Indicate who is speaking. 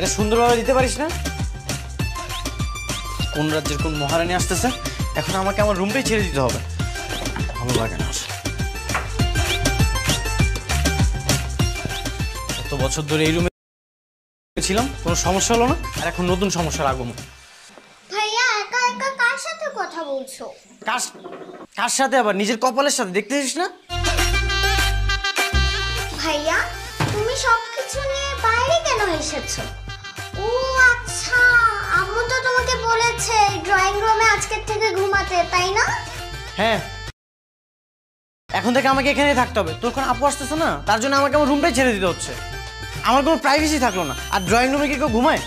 Speaker 1: এটা সুন্দরভাবে দিতে পারিস না? কোন রাজ্যের কোন মহারানী আসতেছে, এখন আমাকে আমার রুমটাই ছেড়ে দিতে হবে। ভালো লাগে না। এত বছর ধরে এই রুমে ছিলাম, কোনো সমস্যা হলো না, আর এখন নতুন সমস্যার আগমন।
Speaker 2: ভাইয়া একা একা কার সাথে কথা বলছো?
Speaker 1: কার সাথে? আবার নিজের কপালের সাথে। দেখতেছিস না?
Speaker 2: ভাইয়া তুমি সবকিছু নিয়ে বাইরে কেন এসেছো? ও আচ্ছা, আম্মু তো তোমাকে বলেছে ড্রয়িং রুমে আজকের থেকে ঘুমাতে, তাই না?
Speaker 1: হ্যাঁ, এখন থেকে আমাকে এখানেই থাকতে হবে। তোর কোনো আপু আসতেছে না, তার জন্য আমাকে আমার রুমটাই ছেড়ে দিতে হচ্ছে। আমার কোনো প্রাইভেসি থাকলো না। আর ড্রয়িং রুমে কি কেউ ঘুমায়?